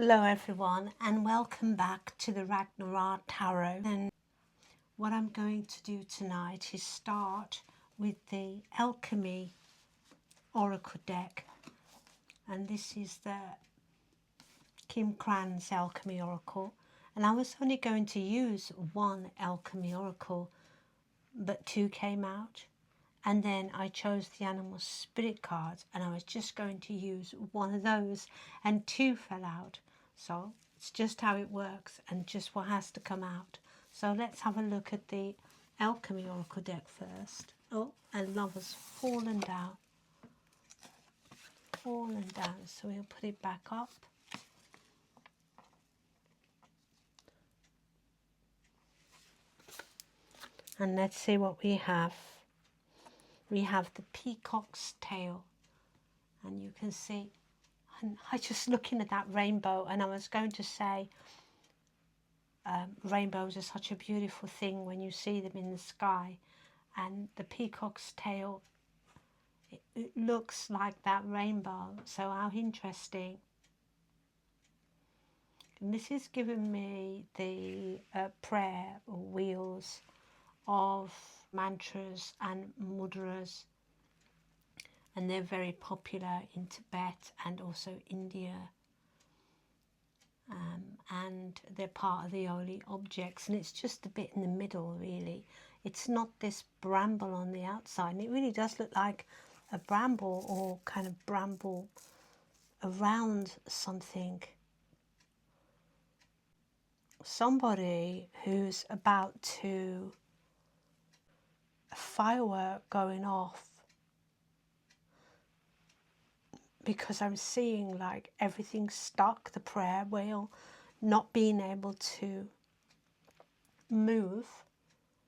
Hello everyone and welcome back to the Ragnar-Ra Tarot. And what I'm going to do tonight is start with the Alchemy Oracle deck, and this is the Kim Cran's Alchemy Oracle, and I was only going to use one Alchemy Oracle but two came out, and then I chose the Animal Spirit cards and I was just going to use one of those and two fell out. So it's just how it works and just what has to come out. So let's have a look at the Alchemy Oracle deck first. Oh, and Lover's fallen down. So we'll put it back up. And let's see what we have. We have the Peacock's Tail, and you can see, and I just looking at that rainbow, and I was going to say rainbows are such a beautiful thing when you see them in the sky, and the peacock's tail, it looks like that rainbow. So how interesting. And this is giving me the prayer wheels of mantras and mudras, and they're very popular in Tibet and also India. And they're part of the holy objects, and it's just a bit in the middle really. It's not this bramble on the outside, and it really does look like a bramble or kind of bramble around something. Somebody who's about to, a firework going off, because I'm seeing like everything stuck, the prayer wheel not being able to move.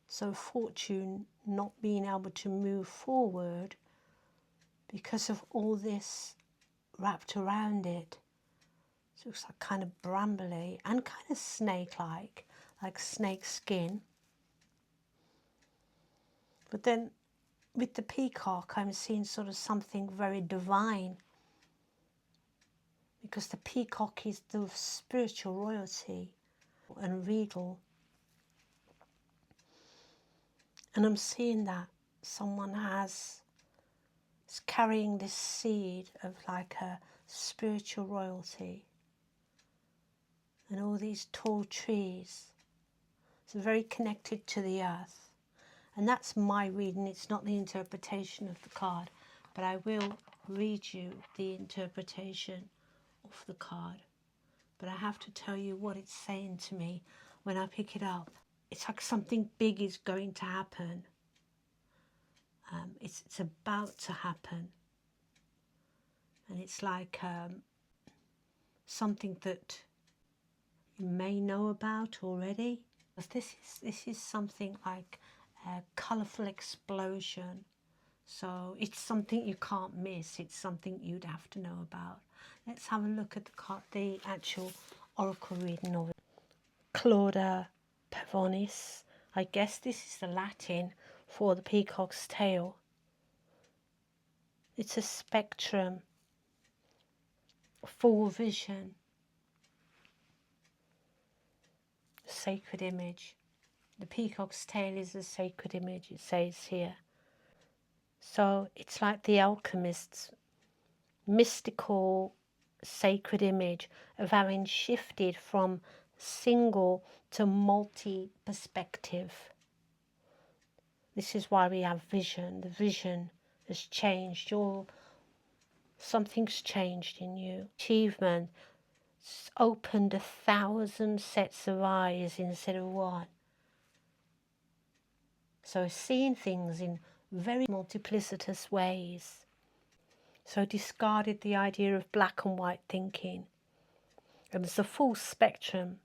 So fortune not being able to move forward because of all this wrapped around it. So it's like kind of brambly and kind of snake-like, like snake skin. But then with the peacock, I'm seeing sort of something very divine, because the peacock is the spiritual royalty and regal. And I'm seeing that someone is carrying this seed of like a spiritual royalty, and all these tall trees. It's very connected to the earth. And that's my reading. It's not the interpretation of the card, but I will read you the interpretation of the card. But I have to tell you what it's saying to me when I pick it up. It's like something big is going to happen. It's about to happen. And it's like something that you may know about already. This is something like a colourful explosion. So it's something you can't miss. It's something you'd have to know about. Let's have a look at the actual oracle reading of it. Clauda Pavonis. I guess this is the Latin for the peacock's tail. It's a spectrum, full vision, sacred image. The peacock's tail is a sacred image, it says here. So it's like the alchemist's mystical sacred image of having shifted from single to multi-perspective. This is why we have vision. The vision has changed. Something's changed in you. Achievement. It's opened 1,000 sets of eyes instead of one. So seeing things in very multiplicitous ways. So discarded the idea of black and white thinking. And there's a full spectrum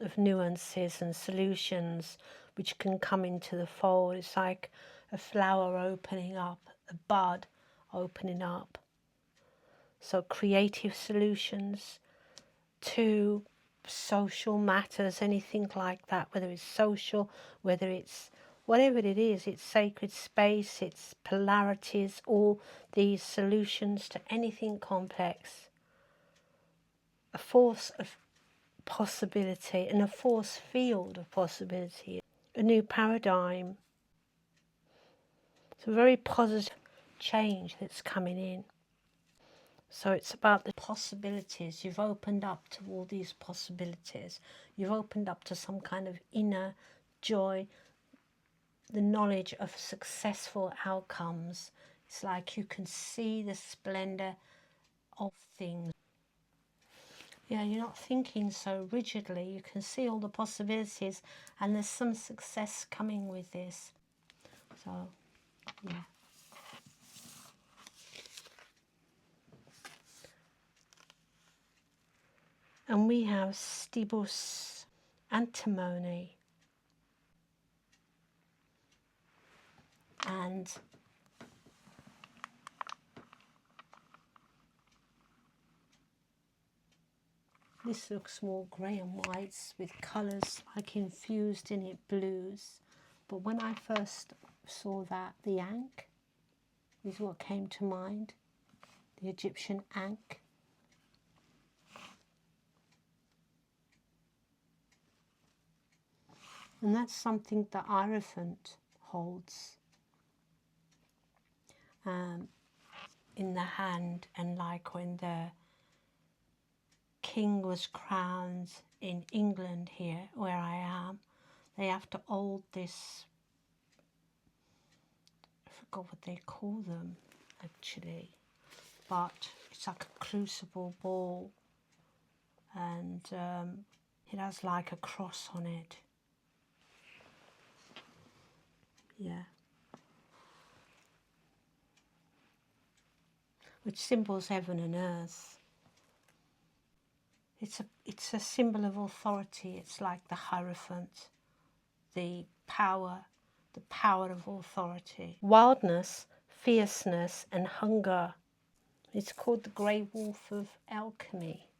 of nuances and solutions which can come into the fold. It's like a flower opening up, a bud opening up. So creative solutions to social matters, anything like that, whether it's social, whether it's whatever it is, it's sacred space, it's polarities, all these solutions to anything complex a force of possibility and a force field of possibility, a new paradigm. It's a very positive change that's coming in. So it's about the possibilities. You've opened up to all these possibilities. You've opened up to some kind of inner joy, the knowledge of successful outcomes. It's like you can see the splendor of things. Yeah, you're not thinking so rigidly. You can see all the possibilities, and there's some success coming with this. So, yeah. And we have stibus antimony. And this looks more grey and whites with colours like infused in it, blues. But when I first saw that, the ankh is what came to mind, the Egyptian ankh. And that's something that Hierophant holds in the hand. And like when the king was crowned in England here, where I am, they have to hold this, I forgot what they call them actually, but it's like a crucible ball, and it has like a cross on it. Yeah. Which symbols heaven and earth. It's a symbol of authority. It's like the Hierophant, the power of authority. Wildness, fierceness and hunger. It's called the Grey Wolf of Alchemy.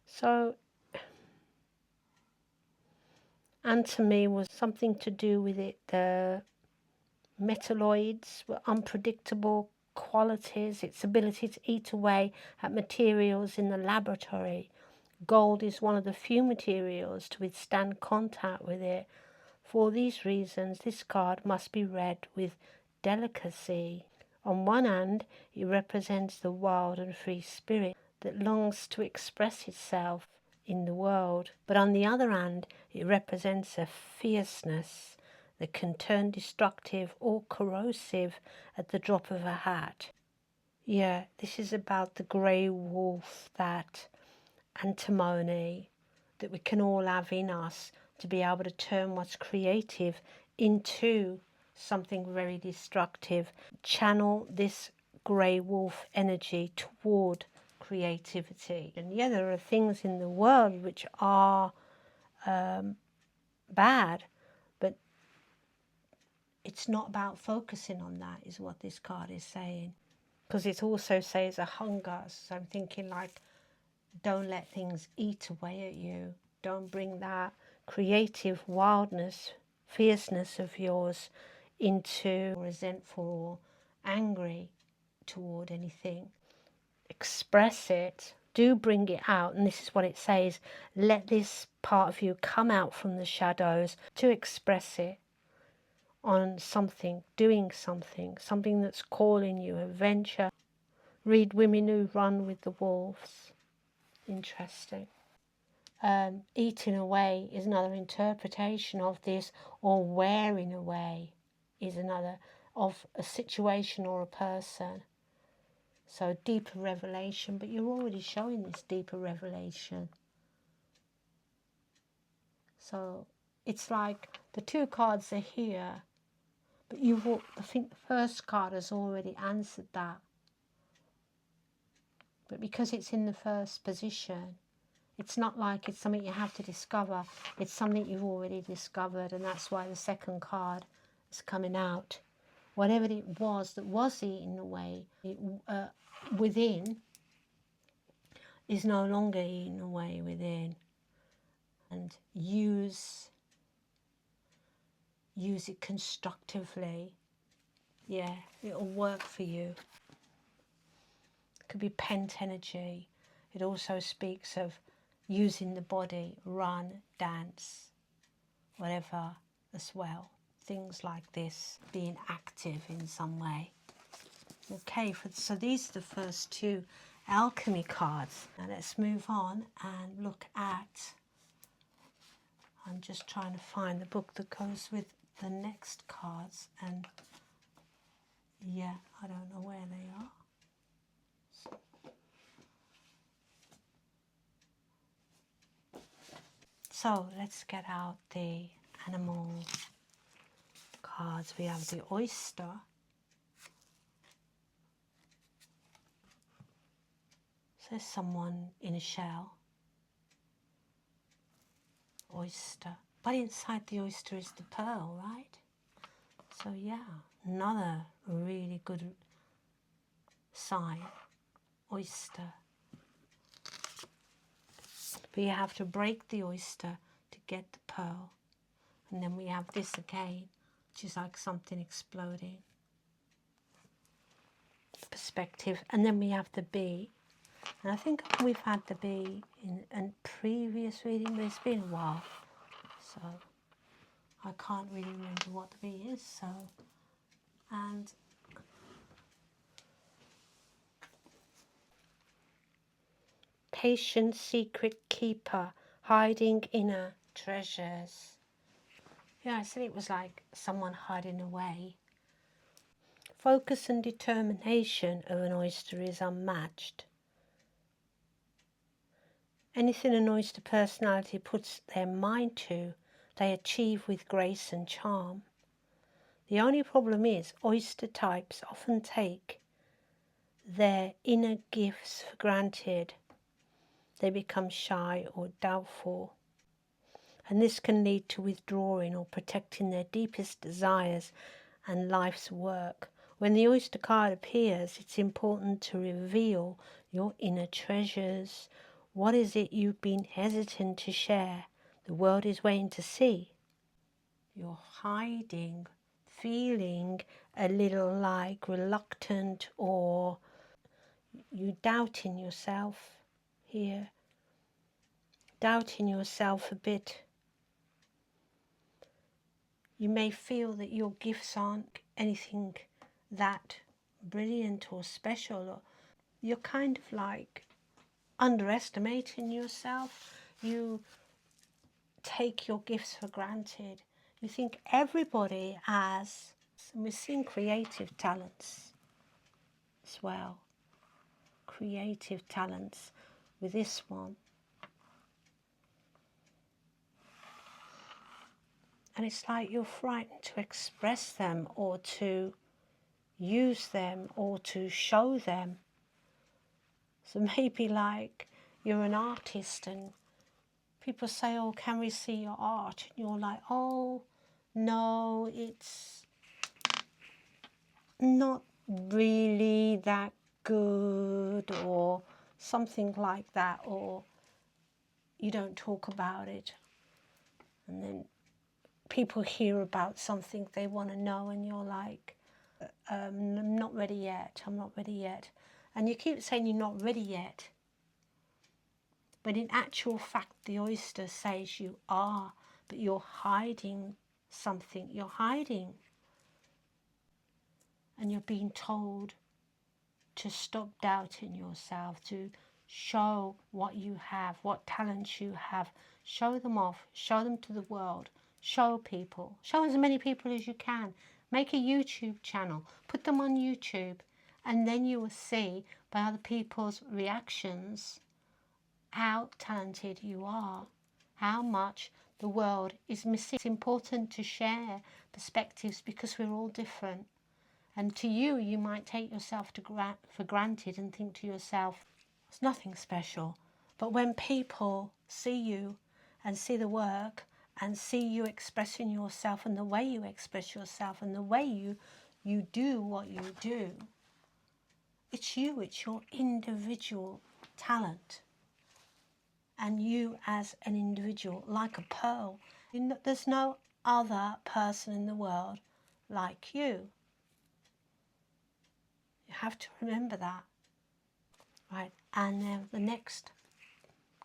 So antimony was something to do with it. The metalloids were unpredictable qualities, its ability to eat away at materials in the laboratory. Gold is one of the few materials to withstand contact with it. For these reasons, this card must be read with delicacy. On one hand, it represents the wild and free spirit that longs to express itself in the world. But on the other hand, it represents a fierceness that can turn destructive or corrosive at the drop of a hat. Yeah, this is about the grey wolf, that antimony that we can all have in us to be able to turn what's creative into something very destructive. Channel this grey wolf energy toward creativity. And yeah, there are things in the world which are bad, but it's not about focusing on that, is what this card is saying. Because it also says a hunger. So I'm thinking like, don't let things eat away at you. Don't bring that creative wildness, fierceness of yours into resentful or angry toward anything. Express it. Do bring it out. And this is what it says. Let this part of you come out from the shadows to express it on something, doing something, something that's calling you, adventure. Read Women Who Run with the Wolves. Interesting. Eating away is another interpretation of this, or wearing away is another, of a situation or a person. So deeper revelation, but you're already showing this deeper revelation. So it's like the two cards are here, but I think the first card has already answered that. But because it's in the first position, it's not like it's something you have to discover. It's something you've already discovered, and that's why the second card is coming out. Whatever it was that was eaten away within is no longer eaten away within. And use it constructively. Yeah, it'll work for you. could be pent energy. It also speaks of using the body, run, dance, whatever as well. Things like this, being active in some way. Okay, so these are the first two alchemy cards. Now let's move on and look at, I'm just trying to find the book that goes with the next cards, and yeah, I don't know where they are. So let's get out the animal cards. We have the oyster. So there's someone in a shell. Oyster. But inside the oyster is the pearl, right? So yeah, another really good sign. Oyster. But you have to break the oyster to get the pearl. And then we have this again, which is like something exploding. Perspective. And then we have the bee. And I think we've had the bee in a previous reading, but it's been a while. So I can't really remember what the bee is. So, and patient secret keeper, hiding inner treasures. Yeah, I said it was like someone hiding away. Focus and determination of an oyster is unmatched. Anything an oyster personality puts their mind to, they achieve with grace and charm. The only problem is oyster types often take their inner gifts for granted. They become shy or doubtful, and this can lead to withdrawing or protecting their deepest desires and life's work. When the oyster card appears, it's important to reveal your inner treasures. What is it you've been hesitant to share? The world is waiting to see. You're hiding, feeling a little like reluctant, or you doubting yourself here. Doubting yourself a bit. You may feel that your gifts aren't anything that brilliant or special, or you're kind of like underestimating yourself. You take your gifts for granted. You think everybody has, and we're seeing creative talents as well. Creative talents with this one. And it's like you're frightened to express them or to use them or to show them. So maybe like you're an artist and people say, oh, can we see your art? And you're like, oh, no, it's not really that good, or something like that, or you don't talk about it. And then people hear about something they want to know, and you're like, I'm not ready yet, I'm not ready yet. And you keep saying you're not ready yet. But in actual fact, the oyster says you are, but you're hiding something. You're hiding. And you're being told to stop doubting yourself, to show what you have, what talents you have. Show them off, show them to the world, show people. Show as many people as you can. Make a YouTube channel, put them on YouTube, and then you will see by other people's reactions how talented you are, how much the world is missing. It's important to share perspectives because we're all different. And to you, you might take yourself for granted and think to yourself, it's nothing special. But when people see you and see the work and see you expressing yourself and the way you express yourself and the way you do what you do, it's you, it's your individual talent. And you as an individual, like a pearl. There's no other person in the world like you. You have to remember that. Right, and then the next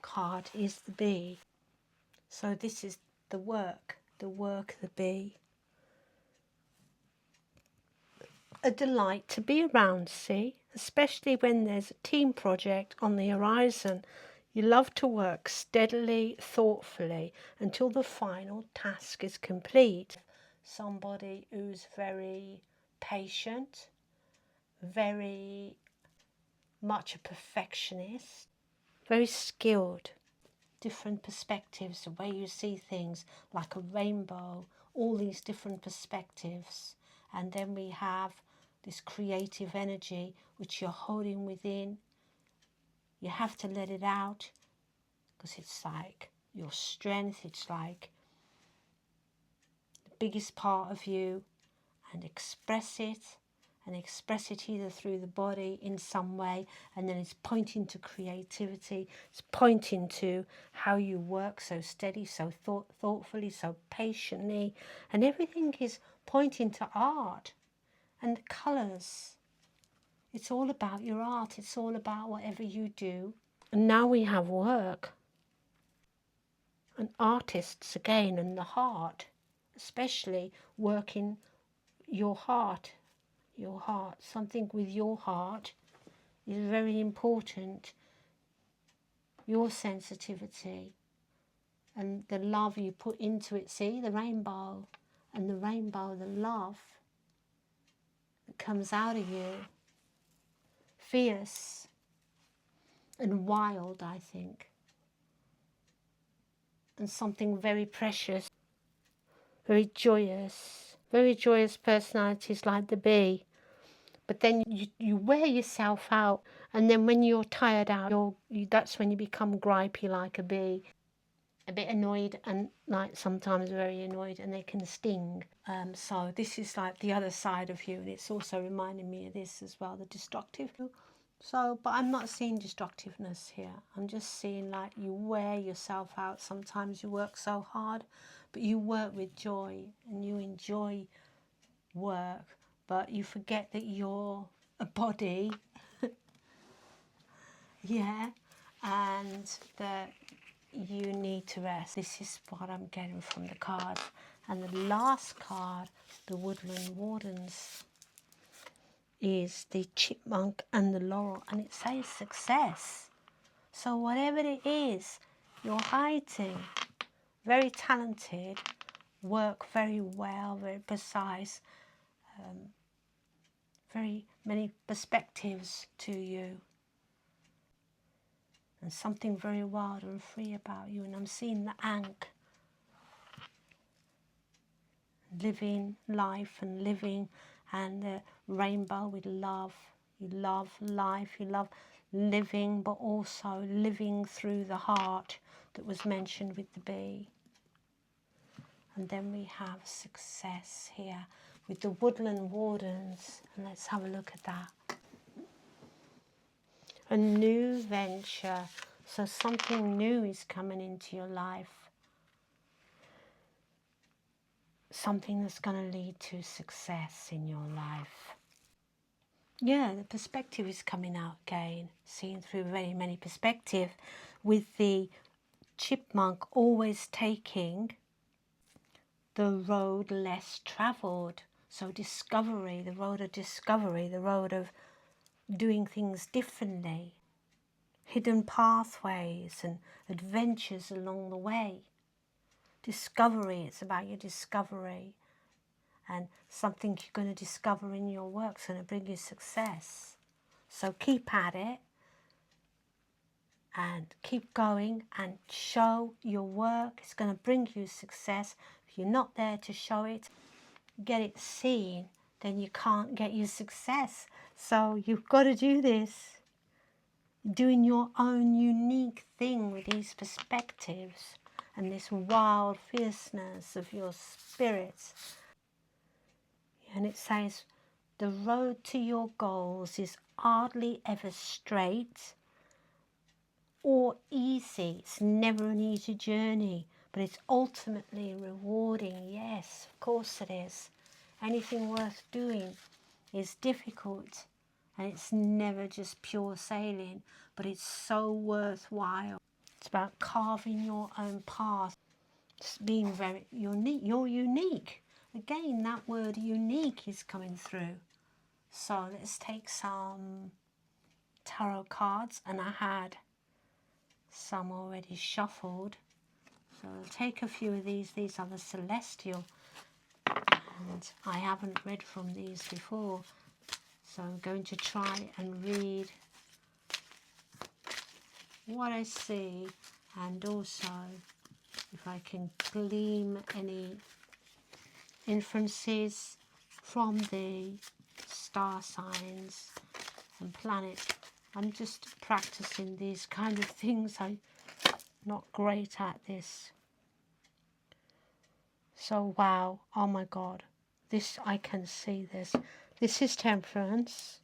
card is the bee. So this is the work of the bee. A delight to be around, see, especially when there's a team project on the horizon. You love to work steadily, thoughtfully, until the final task is complete. Somebody who's very patient, very much a perfectionist, very skilled. Different perspectives, the way you see things, like a rainbow, all these different perspectives. And then we have this creative energy which you're holding within. You have to let it out because it's like your strength, it's like the biggest part of you, and express it either through the body in some way, and then it's pointing to creativity, it's pointing to how you work so steady, so thoughtfully, so patiently, and everything is pointing to art and the colours. It's all about your art, it's all about whatever you do. And now we have work and artists again, and the heart, especially working your heart. Something with your heart is very important. Your sensitivity and the love you put into it. See, the rainbow, and the rainbow, the love that comes out of you. Fierce and wild, I think. And something very precious, very joyous personalities like the bee. But then you wear yourself out, and then when you're tired out, that's when you become gripey like a bee, a bit annoyed, and like sometimes very annoyed, and they can sting. So this is like the other side of you, and it's also reminding me of this as well, the destructive. So, but I'm not seeing destructiveness here. I'm just seeing like you wear yourself out. Sometimes you work so hard, but you work with joy and you enjoy work, but you forget that you're a body, yeah, and that you need to rest. This is what I'm getting from the cards. And the last card, the Woodland Wardens, is the chipmunk and the laurel, and it says success. So whatever it is you're hiding, very talented, work very well, very precise, very many perspectives to you, and something very wild and free about you. And I'm seeing the ankh, living life and living, and the rainbow with love. You love life, you love living, but also living through the heart that was mentioned with the bee. And then we have success here with the Woodland Wardens, and let's have a look at that. A new venture, so something new is coming into your life. Something that's going to lead to success in your life. Yeah, the perspective is coming out again, seeing through very many perspectives, with the chipmunk always taking the road less travelled. So discovery, the road of discovery, the road of doing things differently, hidden pathways and adventures along the way. Discovery, it's about your discovery, and something you're going to discover in your work is going to bring you success. So keep at it and keep going and show your work. It's going to bring you success. If you're not there to show it, get it seen, then you can't get your success. So you've got to do this, doing your own unique thing with these perspectives and this wild fierceness of your spirit. And it says, the road to your goals is hardly ever straight or easy. It's never an easy journey, but it's ultimately rewarding. Yes, of course it is. Anything worth doing is difficult and it's never just pure sailing, but it's so worthwhile. It's about carving your own path. It's being very unique. You're unique. Again, that word unique is coming through. So let's take some tarot cards, and I had some already shuffled. So I'll take a few of these. These are the celestial, and I haven't read from these before. So I'm going to try and read what I see, and also if I can glean any inferences from the star signs and planets. I'm just practicing these kind of things. I'm not great at this. So wow, oh my God, this, I can see this. This is Temperance.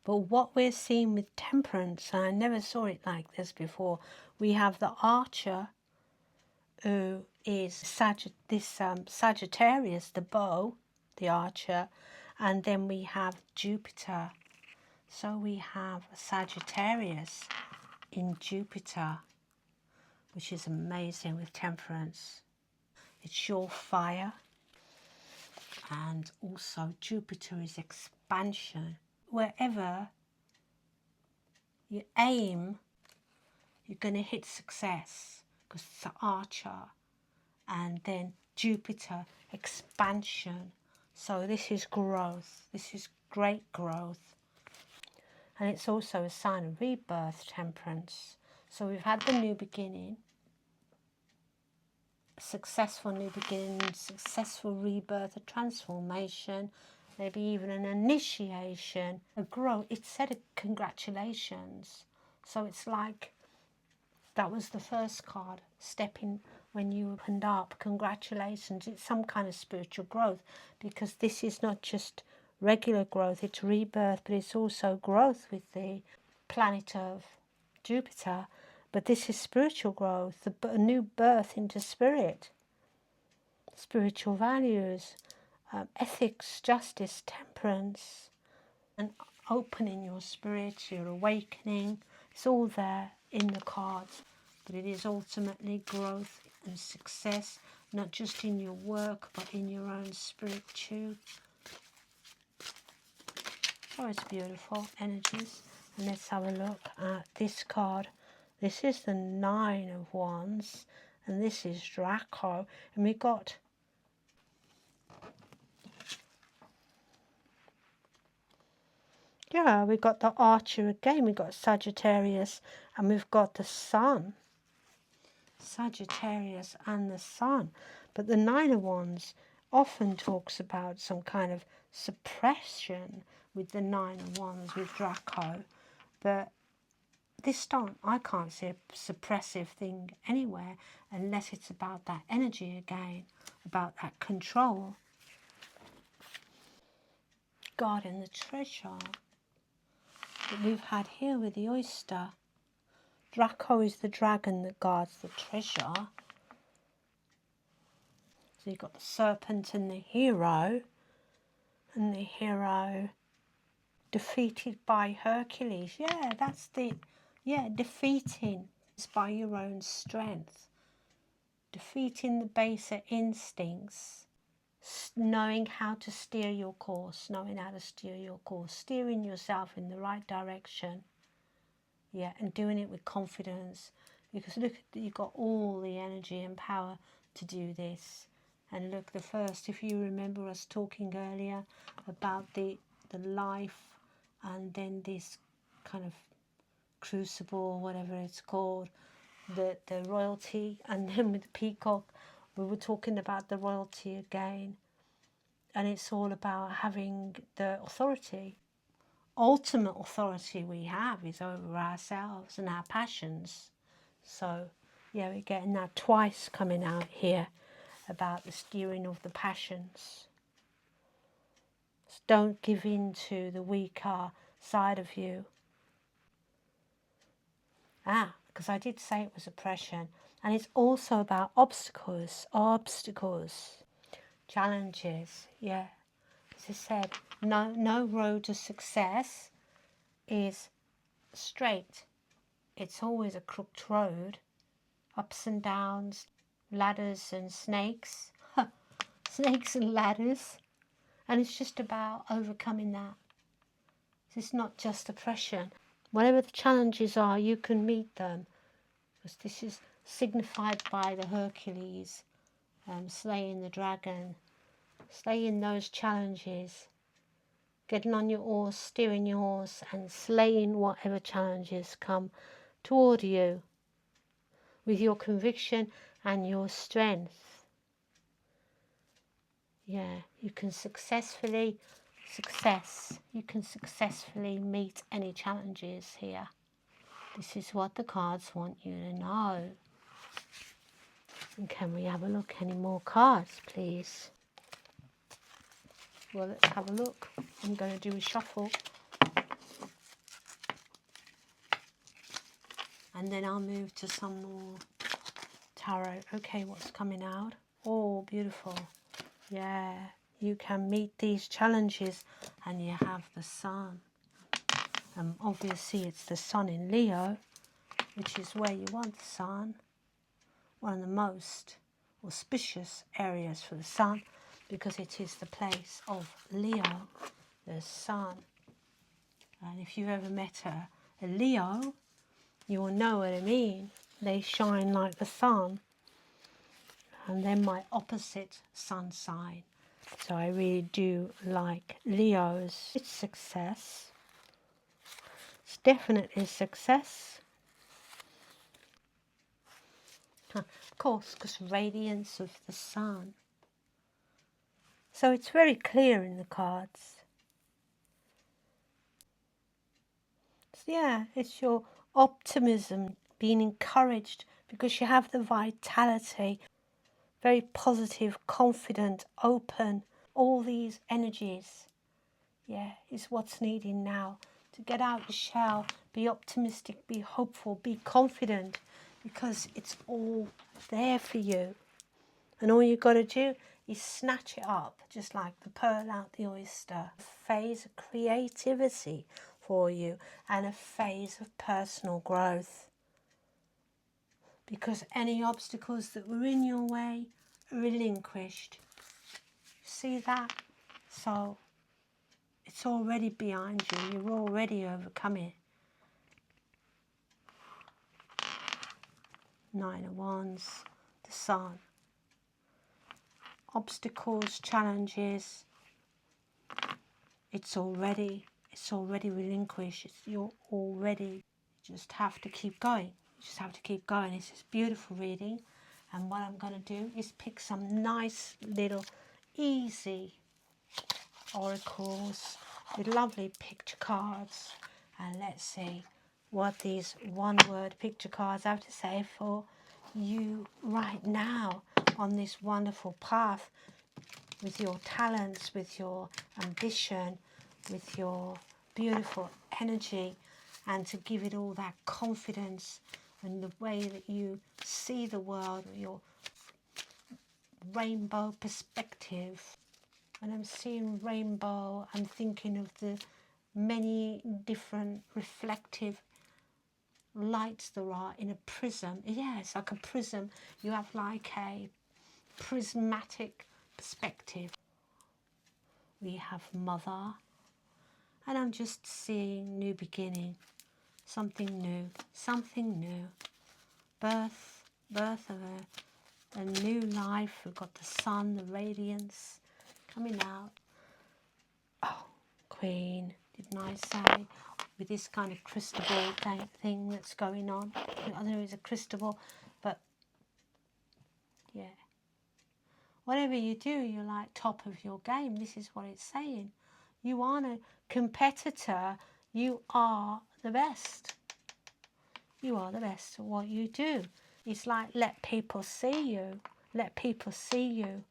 But what we're seeing with Temperance, and I never saw it like this before, we have the Archer, who is Sagittarius, the bow, the Archer, and then we have Jupiter. So we have Sagittarius in Jupiter, which is amazing with Temperance. It's your fire, and also Jupiter is expansion. Wherever you aim, you're going to hit success, because it's an Archer, and then Jupiter, expansion. So this is growth. This is great growth. And it's also a sign of rebirth, Temperance. So we've had the new beginning, successful new beginning, successful rebirth, a transformation, maybe even an initiation, a growth. It said congratulations. So it's like that was the first card, stepping when you opened up. Congratulations. It's some kind of spiritual growth, because this is not just regular growth, it's rebirth, but it's also growth with the planet of Jupiter. But this is spiritual growth, a new birth into spirit, spiritual values, ethics, justice, temperance, and opening your spirit, your awakening. It's all there in the cards, but it is ultimately growth and success, not just in your work, but in your own spirit too. Oh, it's beautiful energies. And let's have a look at this card. This is the Nine of Wands, and this is Draco, and we got the Archer again, we got Sagittarius, and we've got the Sun. Sagittarius and the Sun. But the Nine of Wands often talks about some kind of suppression with the Nine of Wands with Draco. But this I can't see a suppressive thing anywhere, unless it's about that energy again, about that control. God and the treasure that we've had here with the oyster. Draco is the dragon that guards the treasure. So you've got the serpent and the hero defeated by Hercules. Yeah, that's the, defeating is by your own strength. Defeating the baser instincts, knowing how to steer your course, steering yourself in the right direction. Yeah, and doing it with confidence, because look, you've got all the energy and power to do this. And look, the first, if you remember us talking earlier about the life, and then this kind of crucible, whatever it's called, the royalty, and then with the peacock, we were talking about the royalty again. And it's all about having the authority. Ultimate authority we have is over ourselves and our passions. So yeah, we're getting that twice coming out here about the steering of the passions. So don't give in to the weaker side of you. Because I did say it was oppression. And it's also about obstacles, challenges. Yeah, as I said, no road to success, is straight. It's always a crooked road, ups and downs, ladders and snakes, snakes and ladders, and it's just about overcoming that. It's not just oppression. Whatever the challenges are, you can meet them, because this is signified by the Hercules slaying the dragon, slaying those challenges, getting on your horse, steering your horse, and slaying whatever challenges come toward you with your conviction and your strength. Yeah, you can successfully meet any challenges here. This is what the cards want you to know. And can we have a look? Any more cards, please? Well, let's have a look. I'm going to do a shuffle. And then I'll move to some more tarot. Okay, what's coming out? Oh, beautiful. Yeah, you can meet these challenges, and you have the sun. Obviously, it's the sun in Leo, which is where you want the sun. One of the most auspicious areas for the sun, because it is the place of Leo, the sun. And if you've ever met a Leo, you will know what I mean. They shine like the sun. And they're my opposite sun sign. So I really do like Leos. It's success. It's definitely success. Of course, because radiance of the sun. So it's very clear in the cards. So yeah, it's your optimism being encouraged, because you have the vitality, very positive, confident, open, all these energies. Yeah, is what's needed now. To get out your shell, be optimistic, be hopeful, be confident, because it's all there for you. And all you've got to do is snatch it up, just like the pearl out the oyster. A phase of creativity for you, and a phase of personal growth. Because any obstacles that were in your way are relinquished. See that? So it's already behind you. You've already overcome it. Nine of Wands, the sun. Obstacles, challenges. It's already relinquished. You're already. You just have to keep going. You just have to keep going. This is beautiful reading. And what I'm going to do is pick some nice little easy oracles with lovely picture cards, and let's see what these one-word picture cards have to say for you right now on this wonderful path, with your talents, with your ambition, with your beautiful energy, and to give it all that confidence and the way that you see the world, your rainbow perspective. When I'm seeing rainbow, I'm thinking of the many different reflective lights there are in a prism. Yeah, it's like a prism. You have like a prismatic perspective. We have Mother, and I'm just seeing new beginning, something new, something new. Birth of a new life. We've got the sun, the radiance coming out. Oh, Queen, didn't I say? With this kind of crystal ball thing that's going on. I don't know if it's a crystal ball, but yeah. Whatever you do, you're like top of your game. This is what it's saying. You aren't a competitor. You are the best. You are the best at what you do. It's like, let people see you. Let people see you.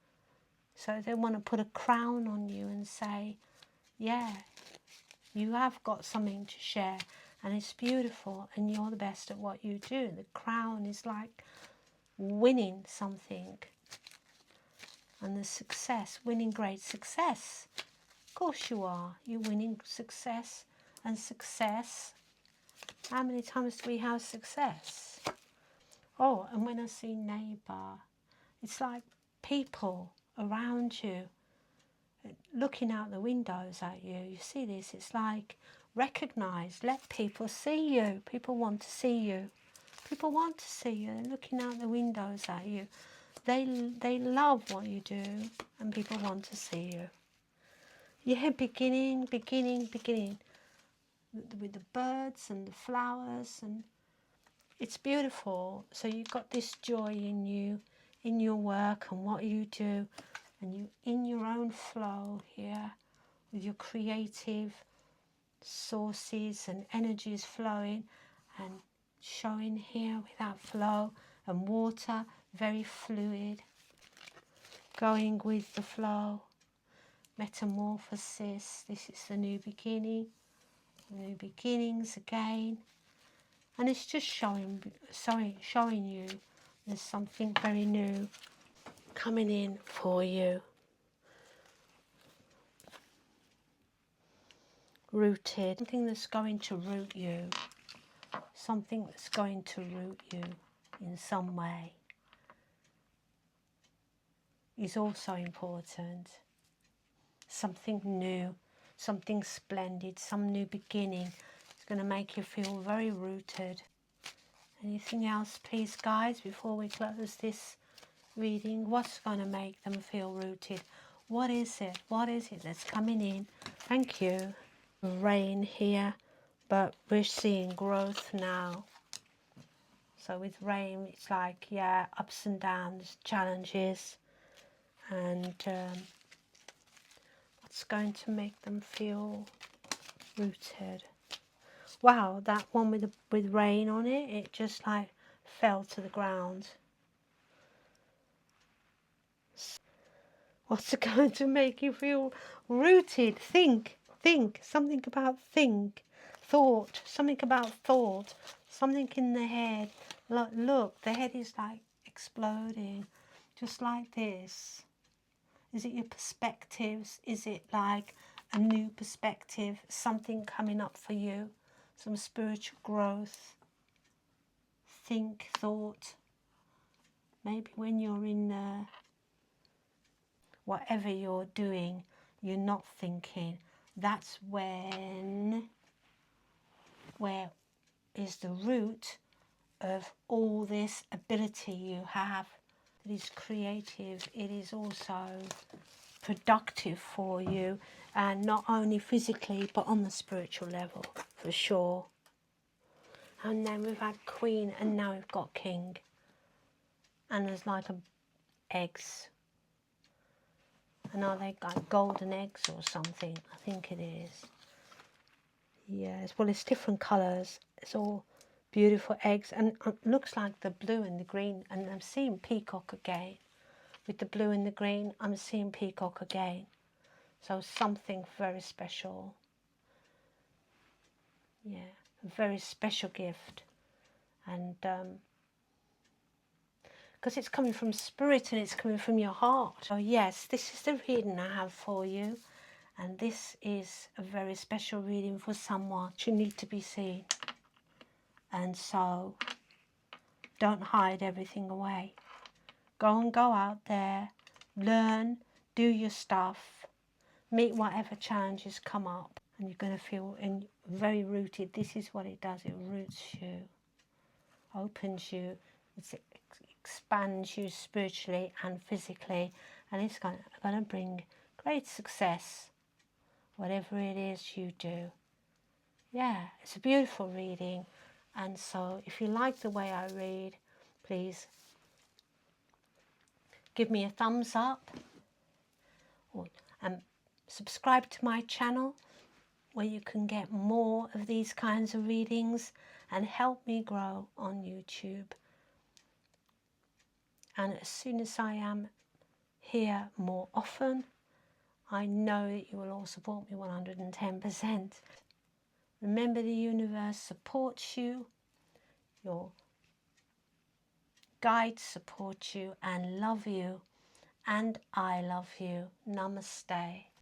So they want to put a crown on you and say, yeah, you have got something to share, and it's beautiful, and you're the best at what you do. The crown is like winning something. And the success, winning great success. Of course you are. You're winning success And success. How many times do we have success? Oh, and when I see neighbour, it's like people around you looking out the windows at you. You see this? It's like recognise, let people see you. People want to see you. People want to see you. They're looking out the windows at you. They love what you do, and people want to see you. Yeah, beginning with the birds and the flowers, and it's beautiful. So you've got this joy in you, in your work and what you do, and you in your own flow here with your creative sources and energies flowing and showing here with that flow, and water very fluid, going with the flow. Metamorphosis, this is the new beginning, new beginnings again, and it's just showing you there's something very new coming in for you. Rooted, something that's going to root you, something that's going to root you in some way is also important. Something new, something splendid, some new beginning. It's going to make you feel very rooted. Anything else, please, guys, before we close this reading? What's going to make them feel rooted? What is it? What is it that's coming in? Thank you. Rain here, but we're seeing growth now. So with rain, it's like, yeah, ups and downs, challenges, and what's going to make them feel rooted? Wow, that one with rain on it, it just like fell to the ground. What's going to make you feel rooted? Think, something about think, thought, something about thought, something in the head. Look, the head is like exploding, just like this. Is it your perspectives? Is it like a new perspective, something coming up for you, some spiritual growth? Think, thought. Maybe when you're in whatever you're doing, you're not thinking. That's where is the root of all this ability you have. It is creative, it is also productive for you, and not only physically but on the spiritual level, for sure. And then we've had Queen, and now we've got King, and there's like eggs. And are they like golden eggs or something? I think it is. Yes, well, it's different colours. It's all beautiful eggs, and it looks like the blue and the green. And I'm seeing peacock again. With the blue and the green, I'm seeing peacock again. So something very special. Yeah, a very special gift. And because it's coming from spirit and it's coming from your heart. So yes, this is the reading I have for you. And this is a very special reading for someone who need to be seen. And so don't hide everything away. Go out there, learn, do your stuff, meet whatever challenges come up, and you're going to feel very rooted. This is what it does. It roots you, opens you, it expands you spiritually and physically, and it's going to bring great success, whatever it is you do. Yeah, it's a beautiful reading. And so if you like the way I read, please give me a thumbs up, and subscribe to my channel where you can get more of these kinds of readings and help me grow on YouTube. And as soon as I am here more often, I know that you will all support me 110%. Remember, the universe supports you, your guides support you and love you, and I love you. Namaste.